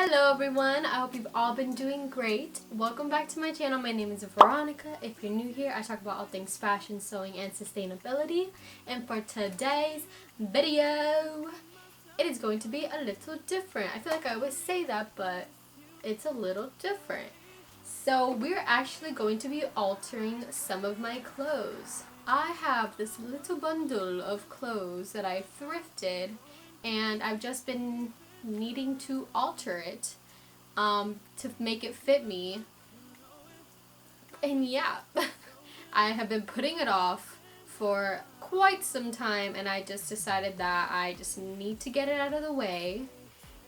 Hello everyone, I hope you've all been doing great. Welcome back to my channel. My name is Veronica. If you're new here, I talk about all things fashion, sewing, and sustainability. And for today's video, it is going to be a little different. I feel like I always say that, but it's a little different. So we're actually going to be altering some of my clothes. I have this little bundle of clothes that I thrifted, and I've just been needing to alter it to make it fit me. And yeah, I have been putting it off for quite some time, and I just decided that I just need to get it out of the way.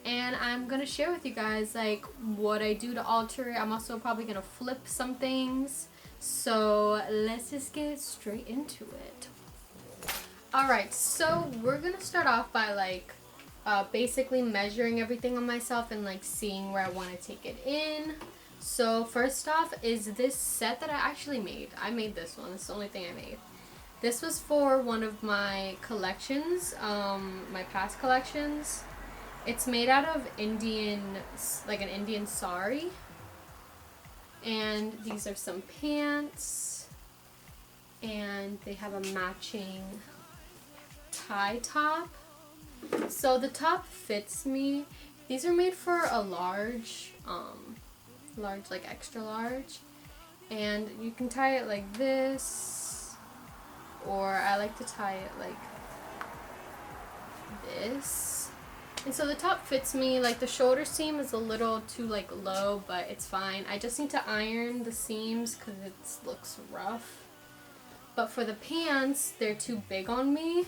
And I'm gonna share with you guys like what I do to alter it. I'm also probably gonna flip some things. So let's just get straight into it. Alright, so we're gonna start off by basically measuring everything on myself and like seeing where I want to take it in. So first off is this set that I actually made. I made this one. It's the only thing I made. This was for one of my collections, my past collections. It's made out of Indian, like an Indian sari. And these are some pants. And they have a matching tie top. So the top fits me. These are made for a large, like extra large. And you can tie it like this, or I like to tie it like this. And so the top fits me. Like the shoulder seam is a little too like low, but it's fine. I just need to iron the seams because it looks rough. But for the pants, they're too big on me.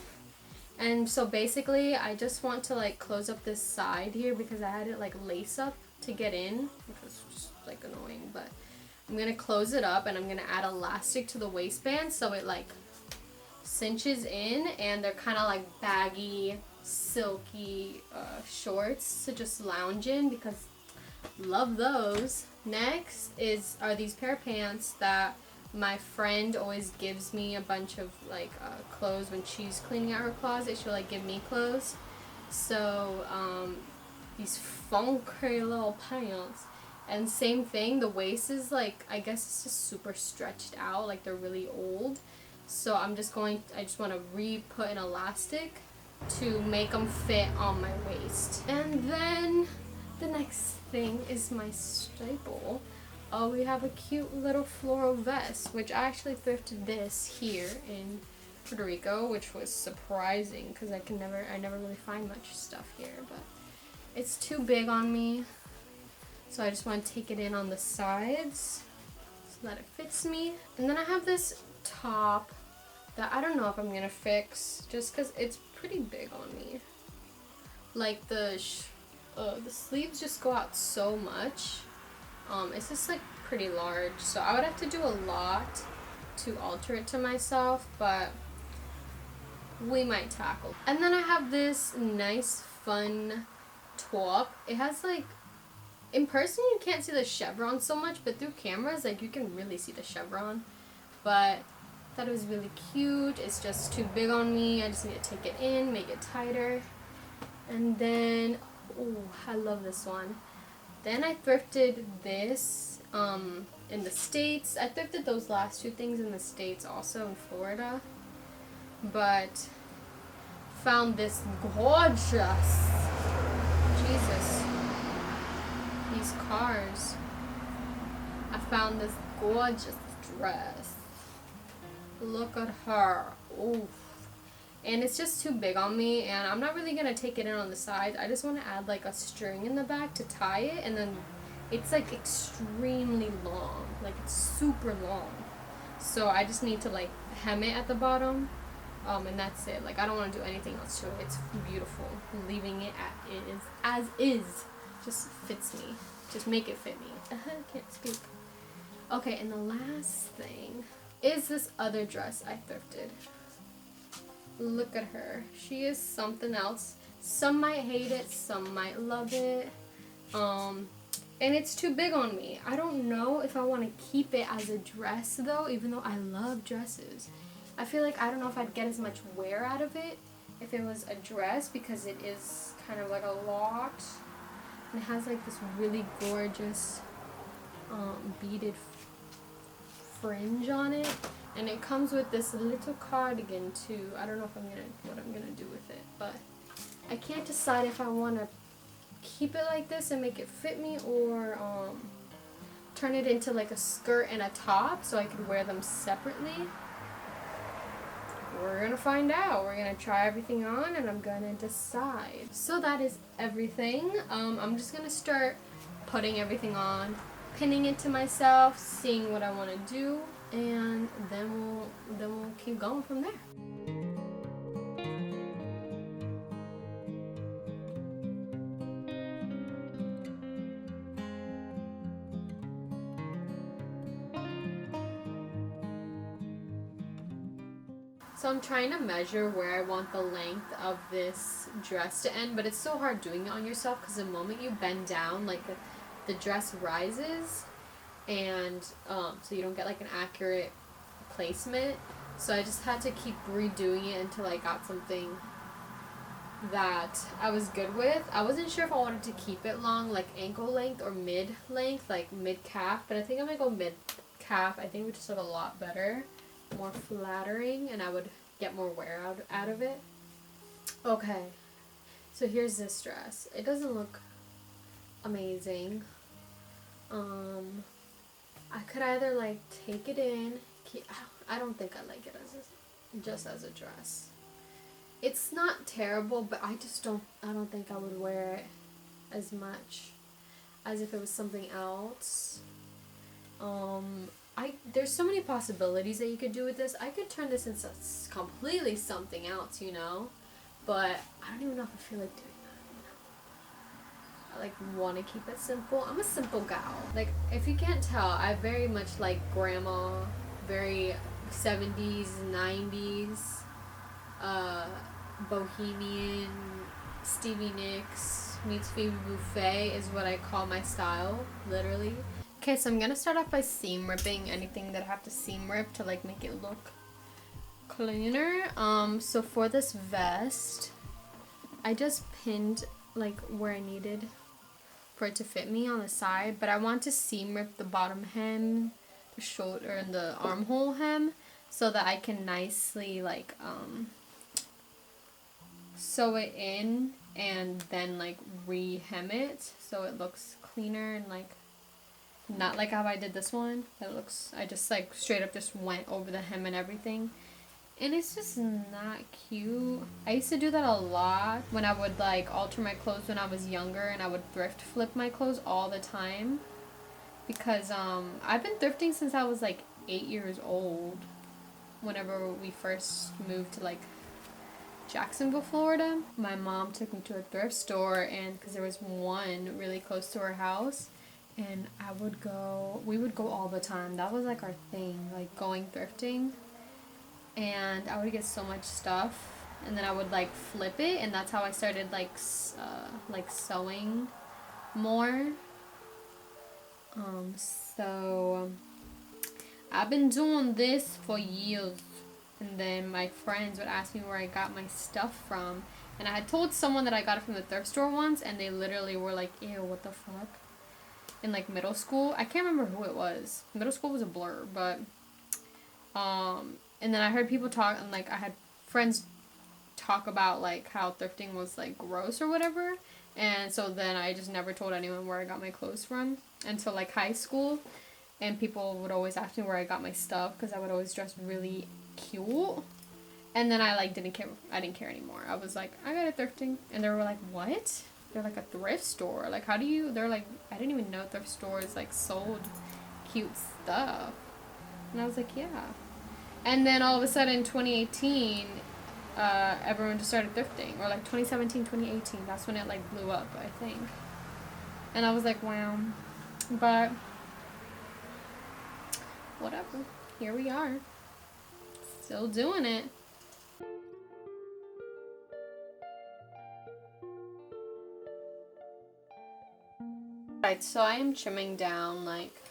And so basically I just want to like close up this side here because I had it like lace up to get in, which was just like annoying, but I'm gonna close it up and I'm gonna add elastic to the waistband so it like cinches in, and they're kind of like baggy, silky shorts to just lounge in because love those. Next are these pair of pants that my friend always gives me a bunch of like clothes when she's cleaning out her closet. She'll like give me clothes. So these funky little pants, and same thing, the waist is like, I guess it's just super stretched out, like they're really old. So I just want to re-put an elastic to make them fit on my waist. And then the next thing is my staple. Oh, we have a cute little floral vest, which I actually thrifted this here in Puerto Rico, which was surprising because I never really find much stuff here, but it's too big on me. So I just want to take it in on the sides so that it fits me. And then I have this top that I don't know if I'm going to fix just because it's pretty big on me. Like the sleeves just go out so much. It's just like pretty large, so I would have to do a lot to alter it to myself, but we might tackle. And then I have this nice fun top. It has like, in person you can't see the chevron so much, but through cameras like you can really see the chevron. But I thought it was really cute. It's just too big on me. I just need to take it in, make it tighter. And then, oh, I love this one. Then I thrifted this in the States. I thrifted those last two things in the States also in Florida. But found this gorgeous, Jesus, these cars. I found this gorgeous dress. Look at her. Oof. And it's just too big on me, and I'm not really going to take it in on the sides. I just want to add like a string in the back to tie it, and then it's like extremely long. Like it's super long. So I just need to like hem it at the bottom, and that's it. Like I don't want to do anything else to it. It's beautiful. Leaving it as is just fits me. Just make it fit me. Can't speak. Okay, and the last thing is this other dress I thrifted. Look at her. She is something else. Some might hate it, some might love it. And it's too big on me. I don't know if I want to keep it as a dress though, even though I love dresses. I feel like I don't know if I'd get as much wear out of it if it was a dress, because it is kind of like a lot. And it has like this really gorgeous beaded fringe on it. And it comes with this little cardigan too. I don't know if what I'm gonna do with it, but I can't decide if I want to keep it like this and make it fit me, or turn it into like a skirt and a top so I could wear them separately. We're gonna find out. We're gonna try everything on and I'm gonna decide. So that is everything. I'm just gonna start putting everything on, pinning it to myself, seeing what I want to do, and then we'll keep going from there. So I'm trying to measure where I want the length of this dress to end, but it's so hard doing it on yourself because the moment you bend down, like the dress rises, and so you don't get like an accurate placement. So I just had to keep redoing it until I got something that I was good with. I wasn't sure if I wanted to keep it long, like ankle length, or mid length, like mid calf, but I think I'm gonna go mid calf. I think it would just look a lot better, more flattering, and I would get more wear out of it. Okay, so here's this dress. It doesn't look amazing. I could either like take it in. I don't think I like it just as a dress. It's not terrible, but I don't think I would wear it as much as if it was something else. There's so many possibilities that you could do with this. I could turn this into completely something else, you know? But I don't even know if I feel like doing that, you know? I want to keep it simple. I'm a simple gal. Like, if you can't tell, I very much like grandma, very 70s, 90s, bohemian, Stevie Nicks meets Phoebe Buffet is what I call my style, literally. Okay, so I'm gonna start off by seam ripping anything that I have to seam rip to like make it look cleaner. So for this vest, I just pinned like where I needed for it to fit me on the side, but I want to seam rip the bottom hem, the shoulder, and the armhole hem so that I can nicely like sew it in and then like re-hem it so it looks cleaner and like not like how I did this one. I just like straight up just went over the hem and everything. And it's just not cute. I used to do that a lot when I would like alter my clothes when I was younger, and I would thrift flip my clothes all the time. Because I've been thrifting since I was like 8 years old. Whenever we first moved to like Jacksonville, Florida, my mom took me to a thrift store, and because there was one really close to our house, and we would go all the time. That was like our thing, like going thrifting. And I would get so much stuff, and then I would like flip it, and that's how I started like sewing more. So I've been doing this for years, and then my friends would ask me where I got my stuff from, and I had told someone that I got it from the thrift store once, and they literally were like, ew, what the fuck? In like middle school. I can't remember who it was. Middle school was a blur, but and then I heard people talk, and like I had friends talk about like how thrifting was like gross or whatever, and so then I just never told anyone where I got my clothes from until like high school, and people would always ask me where I got my stuff because I would always dress really cute, and then I like didn't care anymore. I was like, I got it thrifting, and they were like, what? They're like a thrift store. Like, how do you? They're like, I didn't even know thrift stores like sold cute stuff, and I was like, yeah. And then all of a sudden, 2018, everyone just started thrifting. Or like 2017, 2018. That's when it like blew up, I think. And I was like, wow. But whatever. Here we are. Still doing it. Right, so I am trimming down like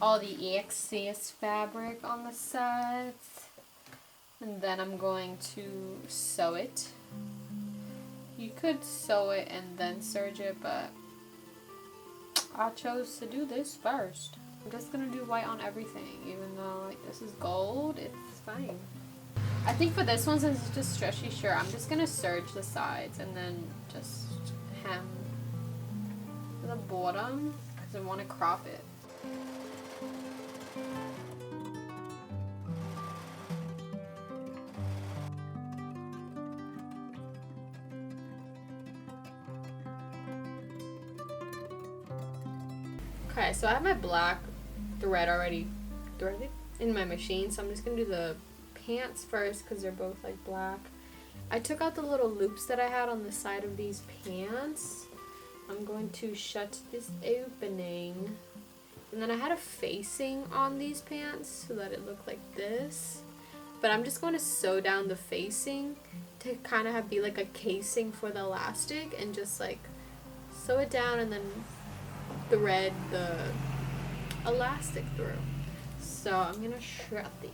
all the excess fabric on the sides, and then I'm going to sew it. You could sew it and then serge it, but I chose to do this first. I'm just gonna do white on everything, even though like this is gold, it's fine. I think for this one, since it's just stretchy shirt, I'm just gonna serge the sides and then just hem the bottom because I want to crop it. Okay, so I have my black thread already threaded in my machine, so I'm just gonna do the pants first because they're both like black. I took out the little loops that I had on the side of these pants. I'm going to shut this opening, and then I had a facing on these pants so that it looked like this, but I'm just going to sew down the facing to kind of be like a casing for the elastic, and just like sew it down and then thread the elastic through. So I'm gonna shred these.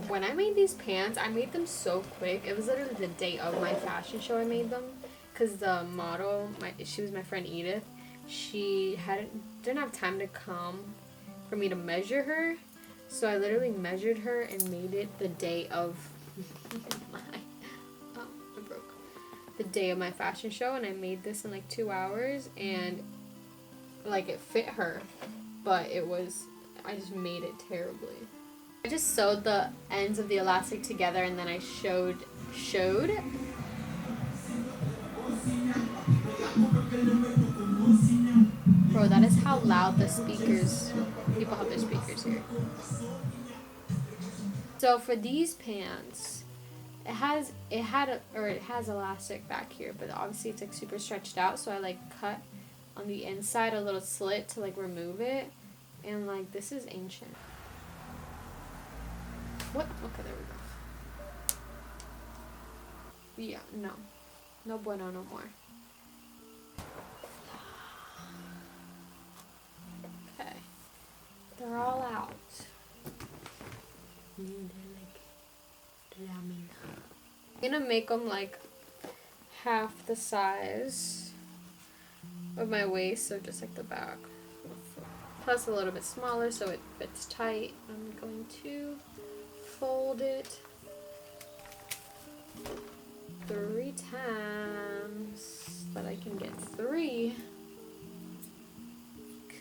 When I made these pants, I made them so quick. It was literally the day of my fashion show I made them, because the model, she was my friend Edith. She didn't have time to come for me to measure her, so I literally measured her and made it the day of the day of my fashion show, and I made this in like 2 hours, and like it fit her, but I just made it terribly. I just sewed the ends of the elastic together, and then I showed. Bro, that is how loud the speakers, people have their speakers here. So for these pants, it has elastic back here, but obviously it's like super stretched out, so I like cut on the inside a little slit to like remove it, and like this is ancient. What? Okay, there we go. Yeah, no bueno no more. Okay, they're all out. I'm gonna make them like half the size of my waist, so just like the back, plus a little bit smaller so it fits tight. I'm going to fold it 3 times so that I can get 3.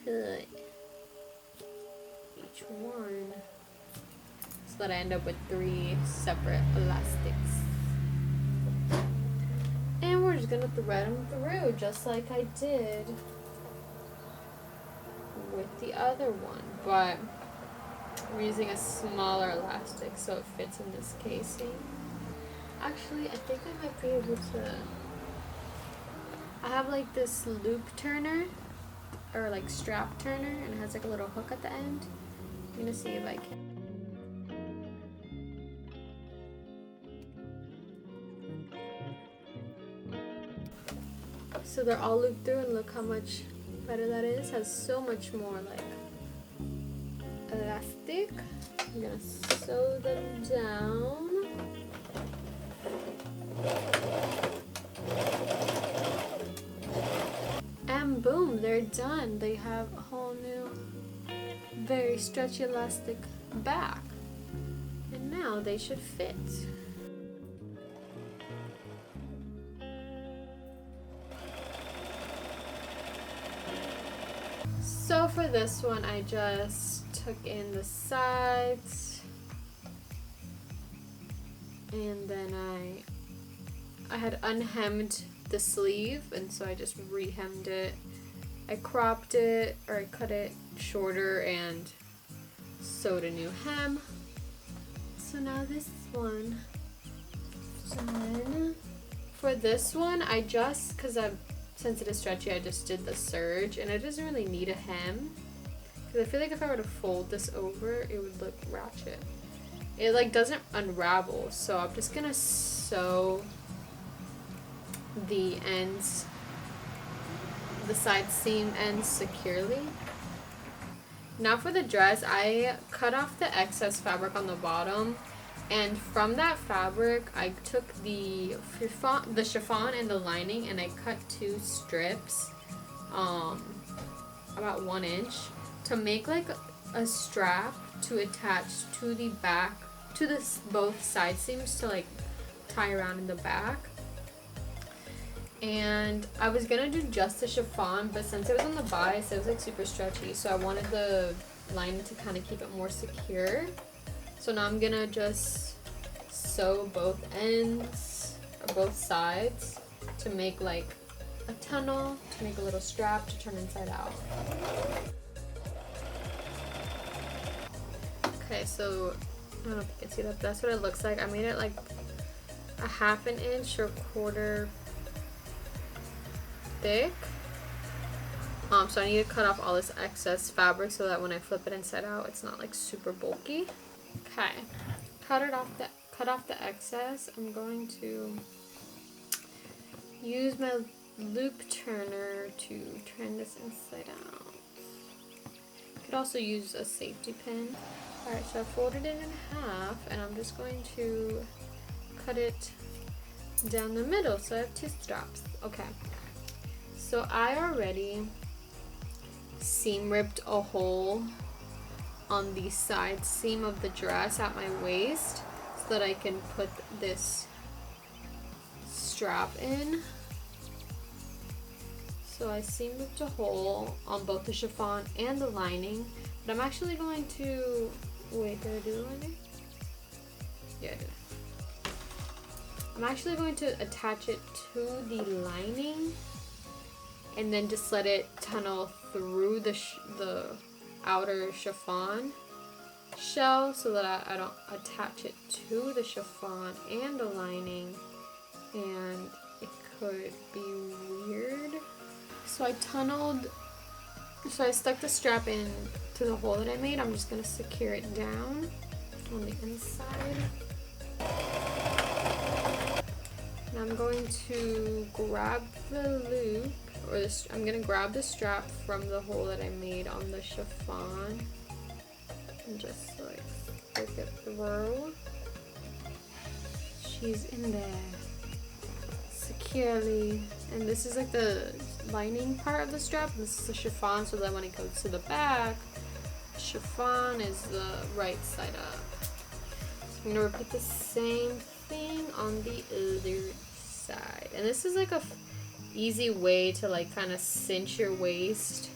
Cut each one so that I end up with 3 separate elastics. And we're just gonna thread them through just like I did with the other one, but we're using a smaller elastic so it fits in this casing. Actually, I think I might be able to. I have like this loop turner, or like strap turner, and it has like a little hook at the end. I'm gonna see if I can. So they're all looped through, and look how much better that is. It has so much more like elastic. I'm gonna sew them down. And boom, they're done. They have a whole new, very stretchy elastic back. And now they should fit. So for this one, I just took in the sides, and then I had unhemmed the sleeve, and so I just rehemmed it. I cropped it, or I cut it shorter and sewed a new hem. So now this one. Done. For this one, I just, since it is stretchy, I just did the serge, and it doesn't really need a hem, because I feel like if I were to fold this over, it would look ratchet. It like doesn't unravel, so I'm just gonna sew the ends, the side seam ends securely. Now for the dress, I cut off the excess fabric on the bottom, and from that fabric I took the chiffon and the lining, and I cut 2 strips about 1 inch to make like a strap to attach to the back, to this both side seams, to like tie around in the back. And I was gonna do just the chiffon, but since it was on the bias, it was like super stretchy, so I wanted the lining to kind of keep it more secure. So now I'm gonna just sew both ends, or both sides, to make like a tunnel, to make a little strap to turn inside out. Okay, so I don't know if you can see that, that's what it looks like. I made it like a 1/2 inch or 1/4 thick. So I need to cut off all this excess fabric so that when I flip it inside out, it's not like super bulky. Okay, cut off the excess. I'm going to use my loop turner to turn this inside out. You could also use a safety pin. Alright, so I folded it in half, and I'm just going to cut it down the middle, so I have 2 straps. Okay, so I already seam ripped a hole on the side seam of the dress at my waist so that I can put this strap in. So I seam ripped a hole on both the chiffon and the lining, but I'm actually going to, wait, did I do the lining? Yeah, I did. I'm actually going to attach it to the lining and then just let it tunnel through the outer chiffon shell so that I don't attach it to the chiffon and the lining, and it could be weird. So I stuck the strap in to the hole that I made. I'm just gonna secure it down on the inside. And I'm going to grab the loop, or this, I'm gonna grab the strap from the hole that I made on the chiffon and just like stick it through. She's in there securely. And this is like the lining part of the strap. This is the chiffon, so that when it goes to the back, the chiffon is the right side up. So I'm gonna repeat the same thing on the other side. And this is like a easy way to like kind of cinch your waist,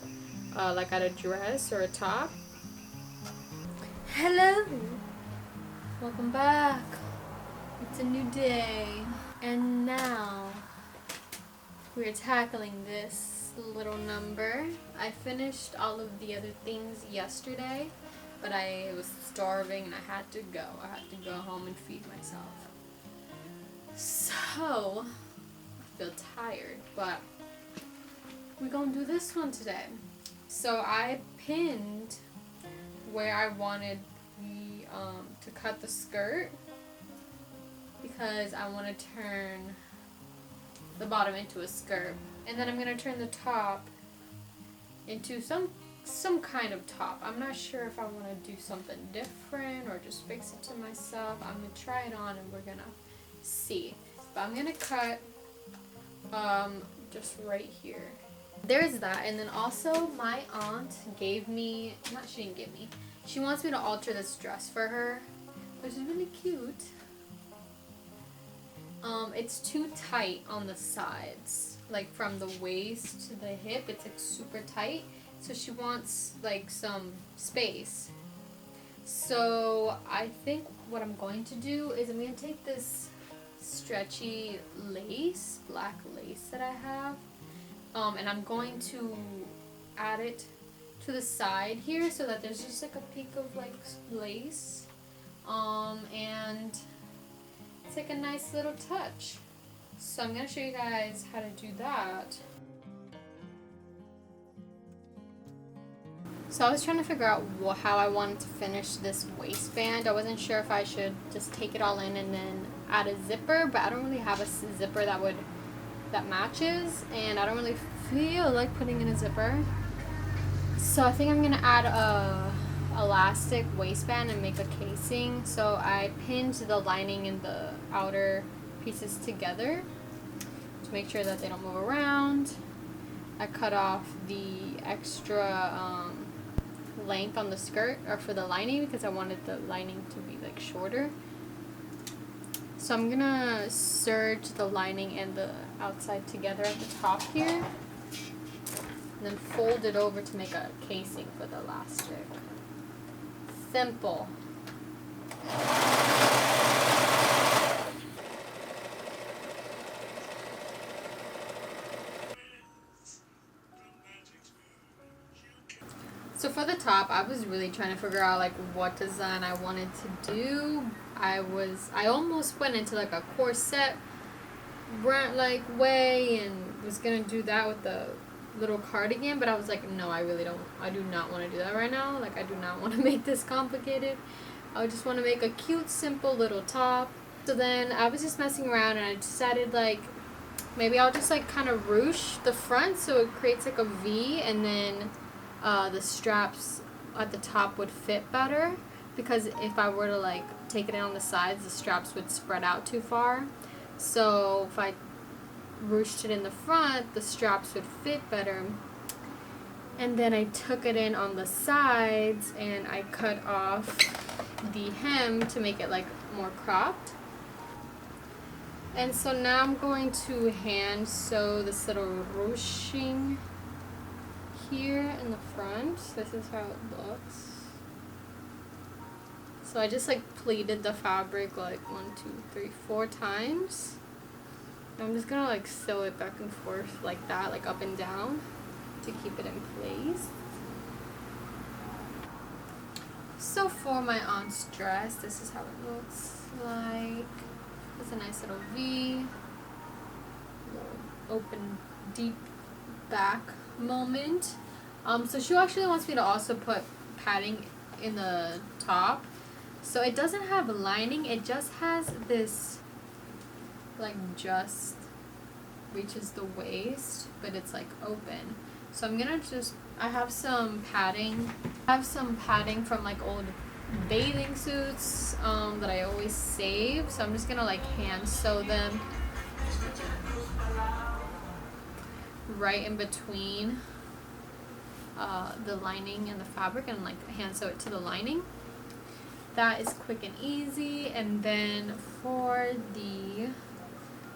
like at a dress or a top. Hello, welcome back. It's a new day, and now we're tackling this little number. I finished all of the other things yesterday, but I was starving and I had to go. I had to go home and feed myself. So I feel tired, but we're gonna do this one today. So I pinned where I wanted to cut the skirt because I want to turn the bottom into a skirt, and then I'm gonna turn the top into some kind of top. I'm not sure if I want to do something different or just fix it to myself. I'm gonna try it on and we're gonna see. But I'm gonna cut just right here. There's that. And then also my aunt gave me, she didn't give me, she wants me to alter this dress for her, which is really cute. It's too tight on the sides, like from the waist to the hip, it's like super tight. So she wants like some space. So I think what I'm going to do is I'm going to take this stretchy lace, black lace that I have, and I'm going to add it to the side here so that there's just like a peak of like lace, and it's like a nice little touch. So I'm going to show you guys how to do that. So I was trying to figure out how I wanted to finish this waistband. I wasn't sure if I should just take it all in and then add a zipper, but I don't really have a zipper that matches, and I don't really feel like putting in a zipper. So I think I'm gonna add a elastic waistband and make a casing. So I pinned the lining and the outer pieces together to make sure that they don't move around. I cut off the extra length on the skirt, or for the lining, because I wanted the lining to be like shorter. So I'm gonna serge the lining and the outside together at the top here, and then fold it over to make a casing for the elastic. Simple. So for the top, I was really trying to figure out like what design I wanted to do. I almost went into like a corset like way and was gonna do that with the little cardigan, but I was like, no, I do not want to do that right now. Like, I do not want to make this complicated. I just want to make a cute, simple little top. So then I was just messing around and I decided like maybe I'll just like kind of ruche the front so it creates like a V, and then the straps at the top would fit better, because if I were to like take it in on the sides, the straps would spread out too far. So if I ruched it in the front, the straps would fit better. And then I took it in on the sides and I cut off the hem to make it like more cropped. And so now I'm going to hand sew this little ruching here in the front. This is how it looks. So I just like pleated the fabric like 1, 2, 3, 4 times. I'm just gonna like sew it back and forth like that, like up and down, to keep it in place. So for my aunt's dress, this is how it looks like. It's a nice little V, little open, deep back moment. So she actually wants me to also put padding in the top. So it doesn't have a lining, it just has this like just reaches the waist, but it's like open. So I'm gonna I have some padding from like old bathing suits that I always save, so I'm just gonna like hand sew them right in between the lining and the fabric, and like hand sew it to the lining. That is quick and easy. And then for the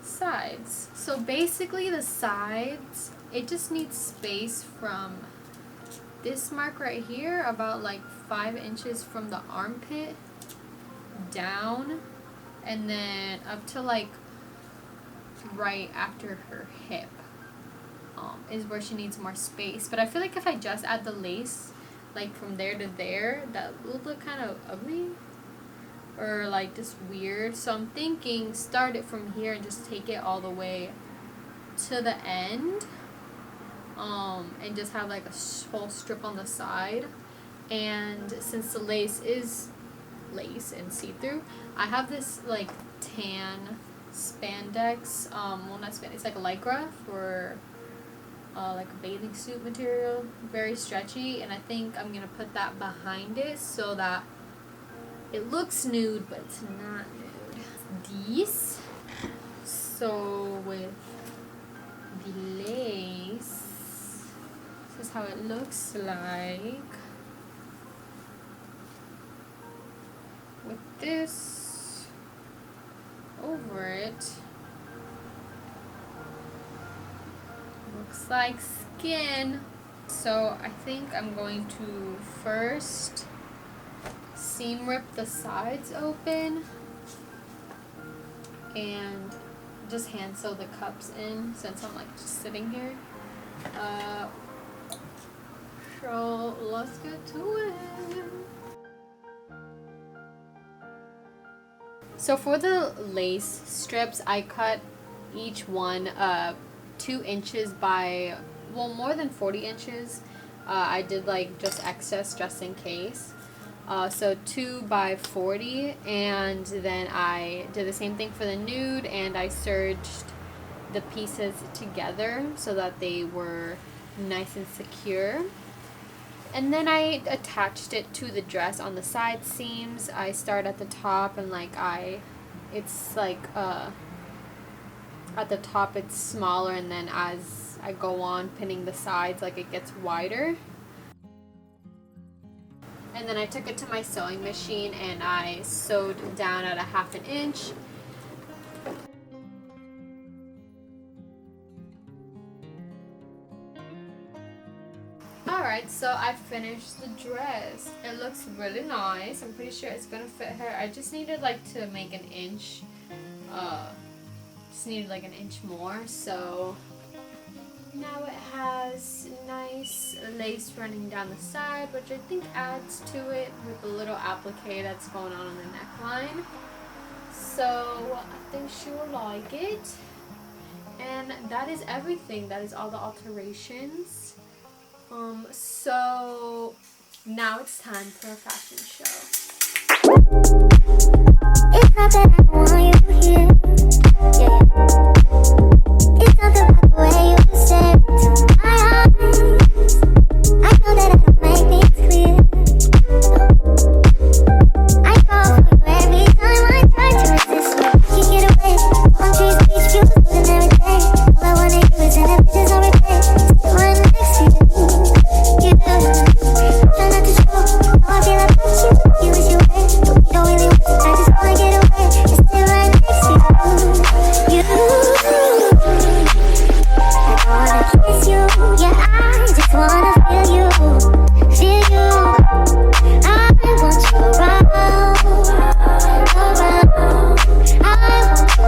sides, so basically the sides, it just needs space from this mark right here, about like 5 inches from the armpit down, and then up to like right after her hip is where she needs more space. But I feel like if I just add the lace like from there to there, that would look kind of ugly or like just weird. So I'm thinking start it from here and just take it all the way to the end, and just have like a whole strip on the side. And since the lace is lace and see-through, I have this like tan spandex, well not spandex, it's like a lycra for like a bathing suit material, very stretchy, and I think I'm gonna put that behind it so that it looks nude but it's not nude. These, so with the lace, this is how it looks like. With this over it, looks like skin. So I think I'm going to first seam rip the sides open and just hand sew the cups in since I'm like just sitting here. So let's get to it. So for the lace strips, I cut each one 2 inches by, well, more than 40 inches. I did like just excess just in case. So 2 by 40, and then I did the same thing for the nude, and I serged the pieces together so that they were nice and secure. And then I attached it to the dress on the side seams. I start at the top, and like it's like at the top it's smaller, and then as I go on pinning the sides, like it gets wider. And then I took it to my sewing machine and I sewed down at 1/2 inch. Alright, so I finished the dress. It looks really nice. I'm pretty sure it's gonna fit her. I just needed like to make an inch. Just needed like an inch more. So now it has nice lace running down the side, which I think adds to it with the little applique that's going on the neckline. So I think she will like it. And that is everything. That is all the alterations. So now it's time for a fashion show. It's not that I want you here, yeah. It's not about the way you stare into my eyes. I know that I don't make things clear. I fall for you every time I try to resist. You get away, palm trees, beach views, and everything. All I wanna do is in images on replay. Still right next to you. You do. Try not to show how I feel about you. You wish you were. You don't really want to. I just wanna get away. You're still right next to you. I wanna kiss you. Yeah, I just wanna feel you. Feel you. I want you around. Around. I want you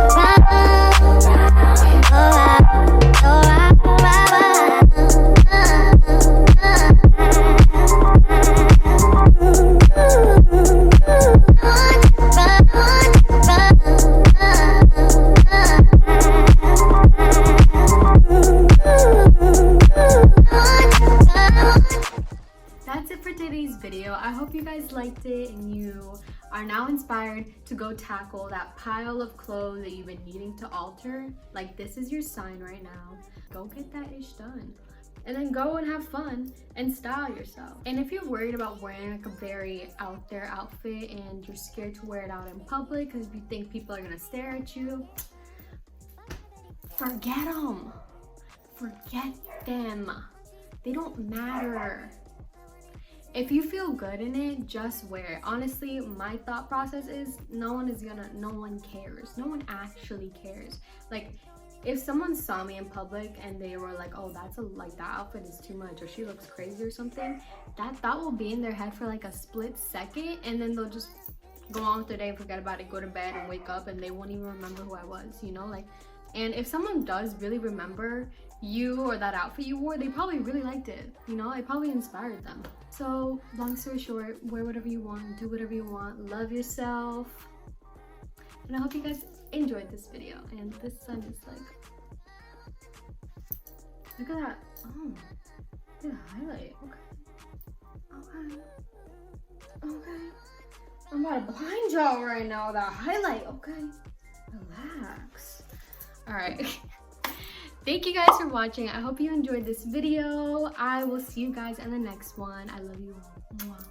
That's it for today's video. I hope you guys liked it and you are now inspired to go tackle that pile of clothes that you've been needing to alter. Like, this is your sign right now. Go get that ish done. And then go and have fun and style yourself. And if you're worried about wearing like a very out there outfit and you're scared to wear it out in public because you think people are gonna stare at you, forget them. Forget them. They don't matter. If you feel good in it, just wear it. Honestly, my thought process is no one cares. No one actually cares. Like, if someone saw me in public and they were like, oh, that outfit is too much, or she looks crazy or something, that thought will be in their head for like a split second, and then they'll just go on with their day and forget about it, go to bed and wake up and they won't even remember who I was, you know? Like, and if someone does really remember you or that outfit you wore, they probably really liked it, you know? It probably inspired them. So, long story short, wear whatever you want, do whatever you want, love yourself. And I hope you guys enjoyed this video. And this sun is like, look at that. Oh, look at the highlight. Okay. I'm about to blind y'all right now with that highlight. Okay, relax. All right. Thank you guys for watching. I hope you enjoyed this video. I will see you guys in the next one. I love you all. Mwah.